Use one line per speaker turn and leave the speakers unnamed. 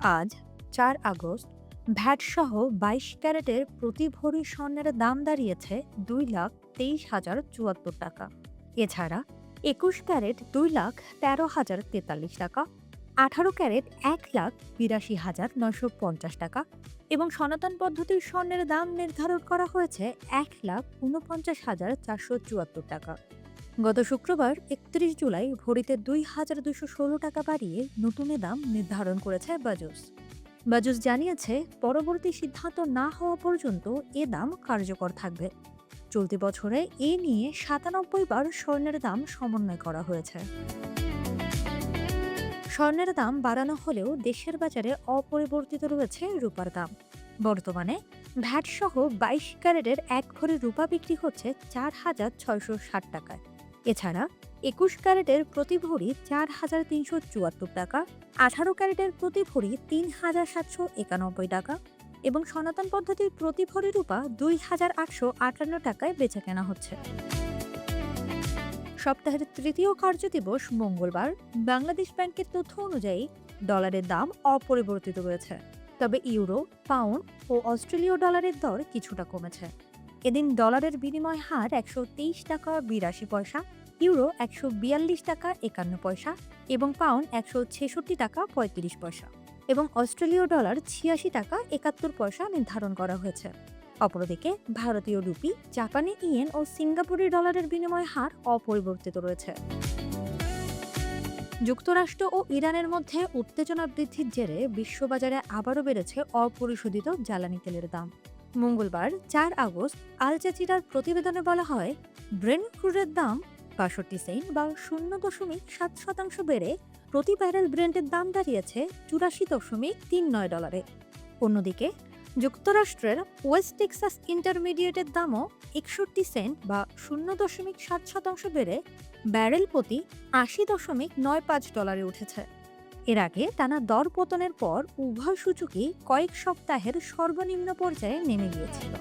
আজ ৪ আগস্ট ভ্যাটসহ ২২ ক্যারেটের প্রতি ভরি স্বর্ণের দাম দাঁড়িয়েছে ২,২৩,০৭৪ টাকা। এছাড়া ২১ ক্যারেট ২,১৩,০৪৩ টাকা, ১৮ ক্যারেট ১,৮২,৯৫০ টাকা এবং সনাতন পদ্ধতির স্বর্ণের দাম নির্ধারণ করা হয়েছে ১,৪৯,৪৭৪ টাকা। গত শুক্রবার ৩১ জুলাই ভরিতে ২,২১৬ টাকা বাড়িয়ে নতুন এ দাম নির্ধারণ করেছে বাজুস। বাজুস জানিয়েছে, পরবর্তী সিদ্ধান্ত না হওয়া পর্যন্ত এ দাম কার্যকর থাকবে। চলতি বছরে এ নিয়ে ৯৭ বার স্বর্ণের দাম সমন্বয় করা হয়েছে। স্বর্ণের দাম বাড়ানো হলেও দেশের বাজারে অপরিবর্তিত রয়েছে রূপার দাম। বর্তমানে ভ্যাটসহ ২২ ক্যারেটের ১ ভরি রূপা বিক্রি হচ্ছে ৪,৬৬০ টাকায়। এছাড়া ২১ ক্যারেটের প্রতি ভরি ৪,৩৭৪ টাকা, ১৮ ক্যারেটের প্রতি ভরি ৩,৭৯১ টাকা এবং সনাতন পদ্ধতির প্রতি ভরি রূপা ২,৮৫৮ টাকায় বেচা কেনা হচ্ছে। সপ্তাহের তৃতীয় কার্যদিবস মঙ্গলবার বাংলাদেশ ব্যাংকের তথ্য অনুযায়ী ডলারের দাম অপরিবর্তিত রয়েছে, তবে ইউরো, পাউন্ড ও অস্ট্রেলীয় ডলারের দর কিছুটা কমেছে। এদিন ডলারের বিনিময় হার ১২৩ টাকা ৮২ পয়সা, ইউরো ১৪২ টাকা ৫১ পয়সা এবং পাউন্ড ১৬৬ টাকা ৩৫ পয়সা এবং অস্ট্রেলীয় ডলার ৮৬ টাকা ৭১ পয়সা নির্ধারণ করা হয়েছে। অপরদিকে ভারতীয় রুপি, জাপানি ইয়েন ও সিঙ্গাপুরি ডলারের বিনিময় হার অপরিবর্তিত রয়েছে। যুক্তরাষ্ট্র ও ইরানের মধ্যে উত্তেজনা বৃদ্ধির জেরে বিশ্ববাজারে আবারও বেড়েছে অপরিশোধিত জ্বালানি তেলের দাম। মঙ্গলবার ৪ আগস্ট আল জাজিরার প্রতিবেদনে বলা হয়, ব্রেন্ট ক্রুডের দাম ৬২ সেন্ট বা ০.৭% বেড়ে প্রতি ব্যারেল ব্রেন্টের দাম দাঁড়িয়েছে ৮৪.৩৯ ডলারে। অন্যদিকে যুক্তরাষ্ট্রের ওয়েস্ট টেক্সাস ইন্টারমিডিয়েটের দামও ৬১ সেন্ট বা ০.৭% বেড়ে ব্যারেল প্রতি ৮০.৯৫ ডলারে উঠেছে। এর আগে টানা দর পতনের পর উভয় সূচকই কয়েক সপ্তাহের সর্বনিম্ন পর্যায়ে নেমে গিয়েছিল।